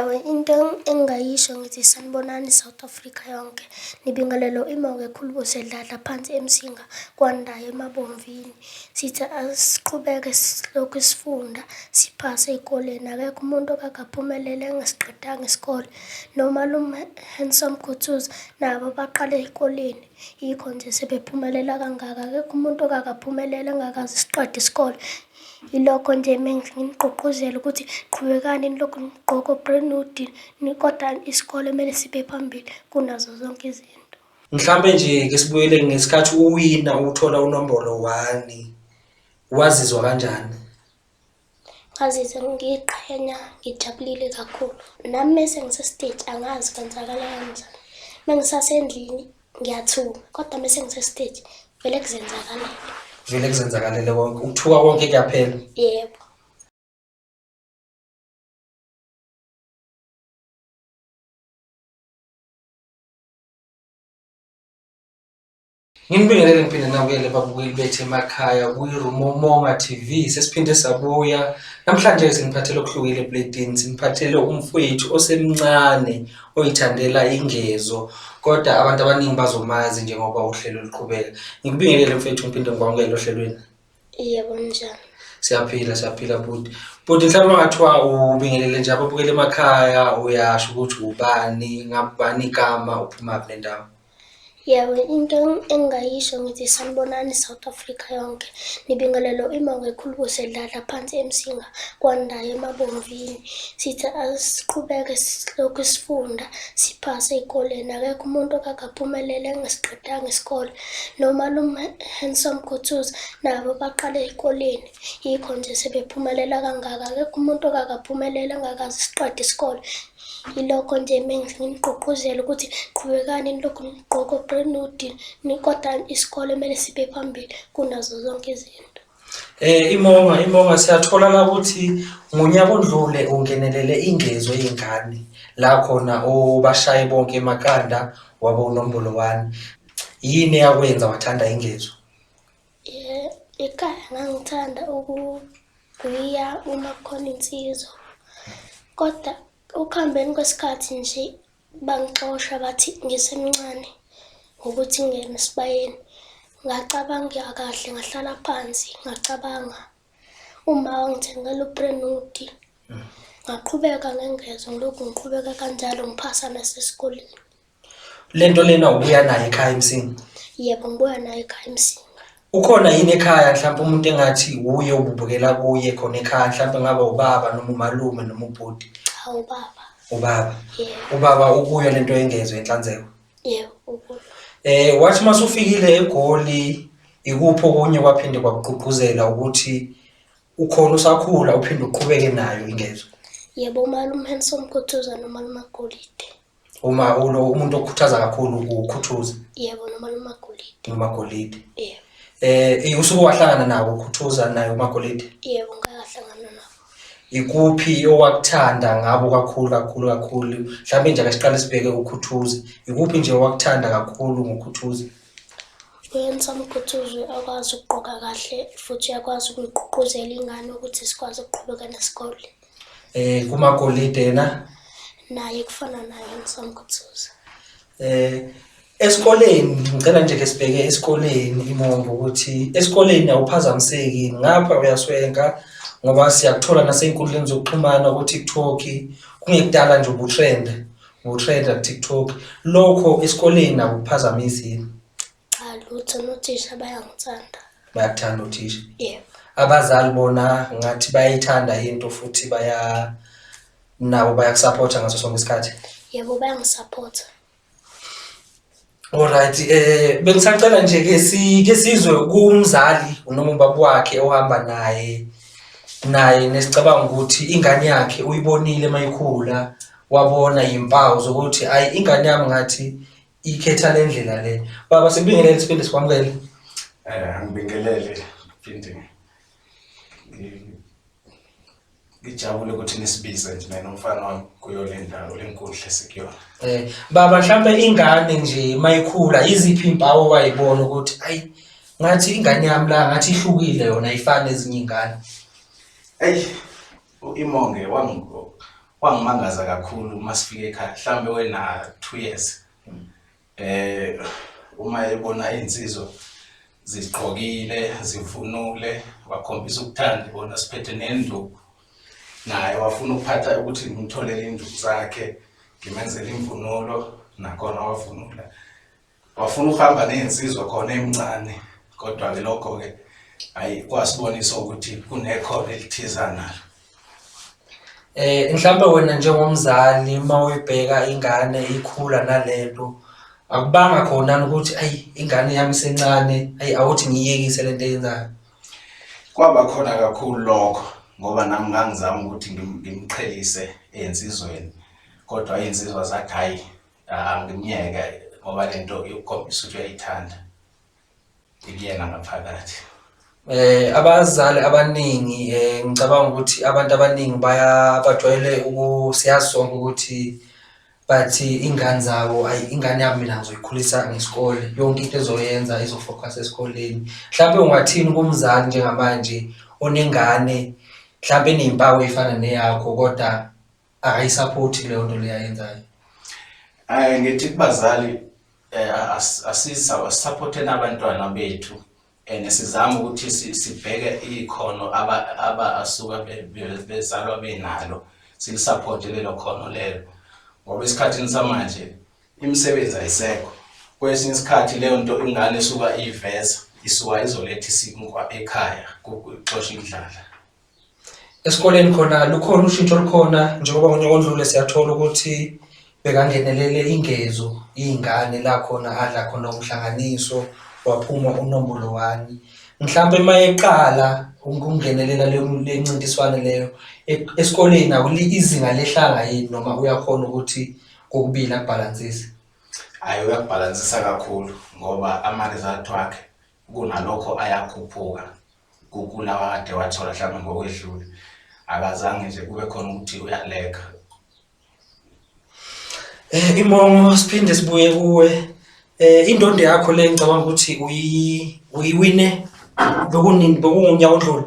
Into engingayisho ngithi sanibonani South Africa yonke. Nibingelelo imonge khulu bosedladla phansi emsinga kwandayo emabomvini. Sithi asiqhubeke silokhu sifunda siphase ey'koleni. Akekho umuntu okakaphumelele engasiqedanga isikole. Nomalume Handsome Khuthuza nabo baqale ey'koleni. Yikho nje sebephumelela kangaka. Akekho umuntu okakaphumelela engakaze siqede isikole. Yilokho nje ngingigqugquzela ukuthi qhubekani nilokhu nigqoke obrenudi kodwa isikole kumele sibe phambili kunazo zonke izinto. Mhlambe nje ke sibuyele ngesikhathi uwina uthola unombolo 1 wazizwa kanjani? Ngazizwa ngiqhenya ngijabulile kakhulu. Nami mese ngise-stage angazi kwenzakala kanjani. Mengisasendlini ngiyathuka kodwa mese ngise-stage vele kuzenzakalele. Vele kuzenzakalele konke, ukuthuka konke kuyaphela? Yebo. Nginibingelele ngiphinde nabukele babukeli bethu emakhaya kwi-Rumomonga TV. Sesiphinde sabuya namhlanje siniphathele okuhlukile ebledini. Siniphathele umfowethu osemncane oyithandela ingezo, kodwa abantu abaningi bazomazi njengoba uhlelo luqhubeka. Ngikubingelele mfethu ngiphinde ngikwamukele ohlelweni. Yebo njani. Siyaphila bhuti. Bhuti mhlawumbe ngathiwa ubingelele nje ababukeli emakhaya uyasho ukuthi ubani, ngabani igama, uphuma kule ndawo. Yebo, into engingayisho ngithi sanibonani South Africa yonke. Nibingelelo imonge khulu bosedladla phansi emsinga kwandayo emabomvini. Sithi asiqhubeke silokhu sifunda siphase ey'koleni. Akekho umuntu okakaphumelele engasiqedanga isikole. Nomalume Handsome Khuthuza nabo baqale ey'koleni. Yikho nje sebephumelela kangaka. Akekho umuntu okakaphumelele engakaze siqede isikole. Yilokho nje ngingigqugquzela ukuthi qhubekani nilokhu nigqoke obrenudi kodwa isikole kumele sibe phambili kunazo zonke izinto. Imonga siyathola la ukuthi ngonyaka odlule ungenelele ingezo yey'ngane la khona obashaye bonke emakhanda waba unombolo 1. Yini eyakwenza wathanda ingezo? Ekhaya ngangithanda ukugwiya uma kukhona insizwa. Kodwa ukuhambeni kwesikhathi nje bangixosha bathi ngisemncane ngokuthi ngingene esibayeni. Ngacabanga kahle, ngahlala phansi ngacabanga. Uma wangithengela ubrenudi ngaqhubeka ngengezo ngilokhu ngiqhubeka kanjalo ngiphasa nasesikoleni. Lento lena ubuya nayo ekhaya eMsinga? Yebo, ngibuya nayo ekhaya eMsinga. Ukhona yini ekhaya mhlawumbe umuntu engathi uye ububukela kuye khona ekhaya, mhlawumbe ngaba ubaba noma umalume noma ubhuti? Cha, ubaba. Ubaba? Yebo. Ubaba ukuyo lento yengezo yenhlanzeko? Yebo, ukuyo. Wathi mase ufikile eGoli ikuphi okunye kwaphinde kwakugqugquzela ukuthi ukhona usakhula uphinde uqhubeke nayo ingezo? Yebo, umalume Handsome Khuthuza nomalume Magolide. Umuntu okukhuthaza kakhulu uKhuthuza? Yebo, nomalume Magolide. uMagolide. Yebo. Usuke wahlangana nawo uKhuthuza naye uMagolide? Yebo, ngakahlangana nabo. Ikuphi owakuthanda ngabo kakhulu? Mhlawumbe nje ake siqale sibheke uKhuthuza. Ikuphi nje owakuthanda kakhulu ngoKhuthuza? U-Handsome Khuthuza akwazi ukugqoka kahle futhi uyakwazi ukuyigqugquzela ingane ukuthi sikwazi ukuqhubeka nesikole. kuMagolide yena? Naye kufana naye Handsome Khuthuza. Esikoleni ngicela nje ke sibheke esikoleni imongo ukuthi esikoleni awuphazamiseki ngapha uyaswenka ngoba siyakuthola nasey'nkundleni zokuxhumana ku-TikTok. Kungekudala nje ubutrenda ku-TikTok. Lokho esikoleni akuphazamisi yini? Cha lutho, nothisha bayangithanda. Bayakuthanda uthisha? Yebo. Abazali bona ngathi bayayithanda into futhi nabo bayakusapotha ngaso sonke isikhathi? Yebo, bayangisapotha. Alright, bengisacela nje ke sizwe kumzali noma ubaba wakhe ohamba naye nesicabanga ukuthi ingane yakhe uyibonile mayikhula wabona impawu zokuthi ayi ingane yami ngathi ikhetha le ndlela le. Baba sikubingelele siphinde sikwamukele. Ngibingelele phinde ngijabule ukuthi nisibize nje mina nomfana wami kuyo le ndawo lenkundla esikuyona. Baba mhlawumbe ingane nje mayikhula iziphi impawu wayibona ukuthi ayi ngathi ingane yami la ngathi ihlukile yona ayifani nezinye izingane? Imonge wangimangaza kakhulu uma sifike ekhaya mhlawumbe wena 2 years uma ebona insizwa zigqokile zivunule wakhombisa ukuthanda bona siphethe nenduku naye wafuna ukuphatha ukuthi ngimtholele induku zakhe ngimenzele imvunulo nakhona wavunula wafuna ukuhamba nensizwa khona emncane kodwa ke lokho ke kwasibonisa ukuthi kunekhono elithiza nalo. Mhlawumbe wena njengomzali uma uyibheka ingane ikhula nalento akubanga khona ukuthi ingane yami isencane awuthi ngiyekise lento eyenzayo. Kwaba khona kakhulu lokho ngoba nami ngangizama ukuthi ngimqhelise ensizweni kodwa insizwa zathi hayi angimyeke ngoba lento ikhombisa ukuthi uyayithanda ikuyena ngaphakathi. Abazali abaningi ngicabanga ukuthi abantu abaningi bajwayele siyazi sonke ukuthi bathi ingane zabo ingane yami mina ngizoyikhulisa ngesikole yonke into ezoyenza izofocus esikoleni. Mhlawumbe ungathini kumzali njengamanje onengane mhlawumbe enezimpawu ezifana neyakho kodwa akayisupport leyo nto leyayenzayo? Ngithi kubazali asisupporte nabantwana bethu sizama ukuthi sibheke ikhono asuka bezalwa benalo silisupport lelo khono lelo ngoba esikhathini samanje imisebenzi ayisekho. Kwesinye isikhathi leyo nto ingane esuka iveza isuka izoletha isinkwa ekhaya kuxosha indlala. Esikoleni khona lukhona ushintsho olukhona njengoba ngonyaka ondlule siyathola ukuthi bekangenelele ingezo iy'ngane la khona adla khona umhlanganiso waphuma unombolo 1. Mhlawumbe uma eqala ukungenelela le ncintiswane leyo esikoleni izinga lehlanga yini noma uyakhona ukuthi kokubili akubhalansise? Hayi uyakubhalansisa kakhulu ngoba ama-result wakhe kunalokho ayakhuphuka kulawa kade wathola mhlawumbe ngokwedlule akazange nje kube khona ukuthi uyaleka. Imongo siphinde sibuye kuwe. Indondo yakho le ngicabanga ukuthi uyiwine bekunyaka ondlule?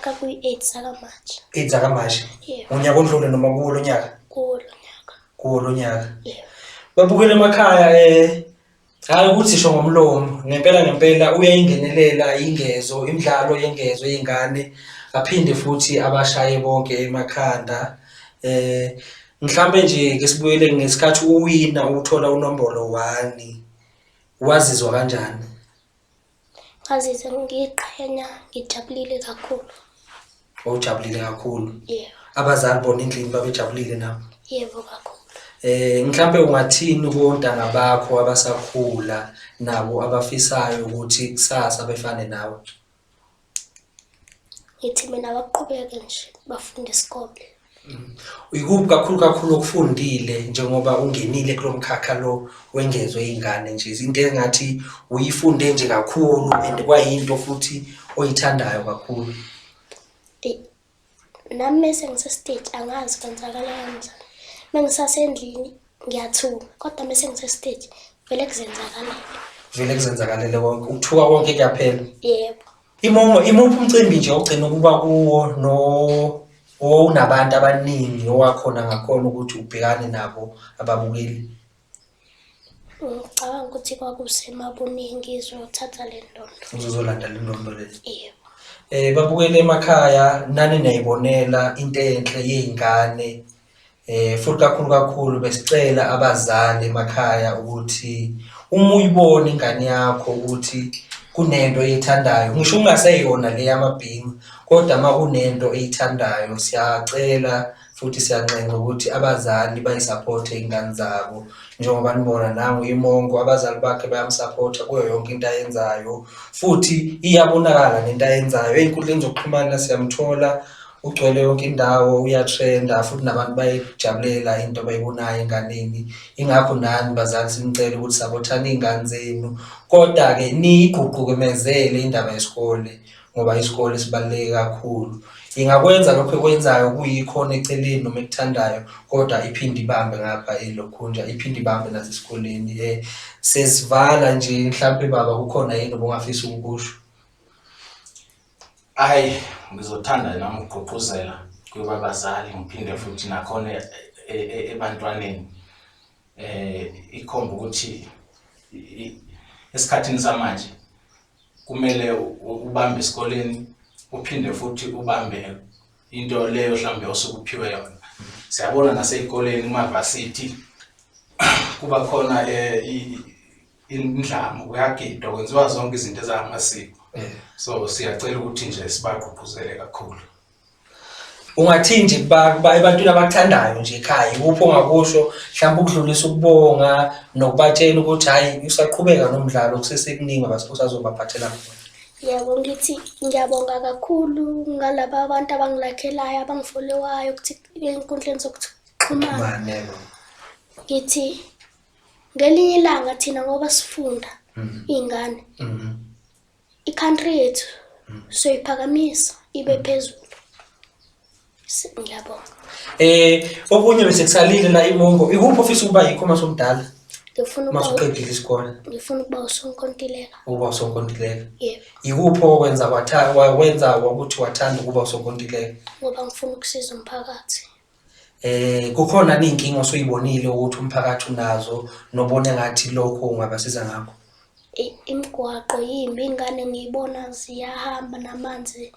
Kakuyi-8 zakamanje. 8 zakamanje? Yeah. Unyaka ondlule noma kuwo lo nyaka? Kuwo lo nyaka. Kuwo lo nyaka. Yeah. Babukela emakhaya hayi ukuthi sho ngomlomo ngempela uyayingenelela ingezo imidlalo yengezo yezingane aphinde futhi abashaye bonke emakhanda. Mhlawumbe nje ke sibuyele ngesikhathi uwina uthola unombolo 1 wazizwa kanjani? Ngazizwa ngiqhenya ngijabulile kakhulu. Ujabulile kakhulu? Yebo. Abazali bona endlini babejabulile nabo? Yebo kakhulu. Mhlawumbe ungathini kontanga bakho abasakhula nabo abafisayo ukuthi kusasa befane nawe? Ngithi mina baqhubeke nje bafunde isikole. Uyikuphi kakhulu okufundile njengoba ungenile kulomkhakha lo wengezo yezingane nje izinto engathi uyifunde nje kakhulu and kwayinto futhi oyithandayo kakhulu? Nami mase ngise-stage angazi kwenzakala kanjani. Mengisasendlini ngiyathuka kodwa mase ngise-stage vele kuzenzakalele. Vele kuzenzakalele konke ukuthuka konke kuyaphela? Yebo. Imuphi umcimbi nje ogcina ukuba kuwo unabantu abaningi owakhona ngakhona ukuthi ubhekane nabo ababukeli? Ngicabanga ukuthi kwakusemabonini ngizothatha le ndondo. Uzolanda le ndondo le? Yebo. Babukele emakhaya nani nayibonela into enhle yezingane futhi kakhulu besicela abazali emakhaya ukuthi uma uyibona ingane yakho ukuthi kunento eyithandayo ngisho ungaseyona le yamabhinqa kodwa uma kunento eyithandayo siyacela futhi siyancenga ukuthi abazali bayisupporte izingane zabo njengoba nibona nangu imongo abazali bakhe bayamsupporta kuyo yonke into ayenzayo futhi iyabonakala nento ayenzayo einkundleni zokuxhumana siyamthola ugcwele yonke indawo uyatrenda futhi nabantu bayijabulela into abayibonayo enganeni. Ingakho nani bazali simcela ukuthi sabothana izingane zenu kodwa ke niyigqugqukezele indaba yesikole ngoba isikole sibaluleke kakhulu. Ingakwenza lokho ekwenzayo kuyikhona eceleni noma ekuthandayo kodwa iphinde ibambe ngapha elokhunja iphinde ibambe nasesikoleni. Sesivala nje mhlawumbe baba kukhona yini obungafisa ukusho? Hayi ngizothanda nami ukugqugquzela kwabazali ngiphinde futhi nakhona ebantwaneni ikhomba ukuthi esikhathini samanje kumele ubambe esikoleni uphinde futhi ubambe into leyo mhlambe osukuphiwe yona. Siyabona nasey'koleni kuma-varsity kuba khona indlamu kuyagidwa kwenziwa zonke izinto ezamasiko. So siyacela ukuthi nje sibagqugquzele kakhulu. Ungathi nje ebantwini abakuthandayo nje ekhaya ikuphi ongakusho mhlawumbe ukudlulisa ukubonga nokubatshela ukuthi hayi usaqhubeka nomdlalo kusesekuningi usazobaphathela khona? Yebo, ngithi ngiyabonga kakhulu ngalaba abantu abangilakhelayo abangifolewayo ukuthi ey'nkundleni zokuxhumana. Ngithi ngelinye ilanga thina ngoba sifunda iy'ngane i-country yethu soyiphakamisa ibe phezulu. Ngiyabonga. Okunye bese kusalile la imongo ikuphi ofisa ukuba yikho uma somdala? Masuqedile isikole. Ngifuna ukuba usonkontileka. Uba usonkontileka? Yebo. Ikuphi okwenza wakwenza ukuthi wathanda ukuba usonkontileka? Ngoba ngifuna ukusiza umphakathi. Kukhona n'iy'nkinga osuyibonile ukuthi umphakathi unazo nobone ngathi lokho ungabasiza ngakho? Imigwaqo yimbi, ingane ngiyibona ziyahamba namanzi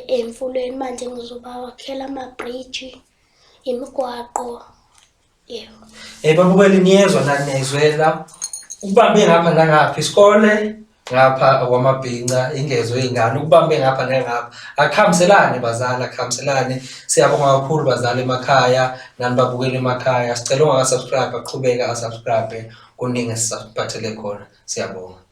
emfulweni manje ngizobawakhela ama-bridge, imigwaqo. Yebo. Babukeli niyezwa nani niyayizwela ukubambe ngapha nangapha isikole ngapha kwamabhinca ingezo y'ngane ukubambe ngapha nangapha akuhambiselane bazali akuhambiselane. Siyabonga kakhulu bazali emakhaya nani babukela emakhaya sicela ungaka-subscribe aqhubeka asubscribe kuningi esisaphathele khona. Siyabonga.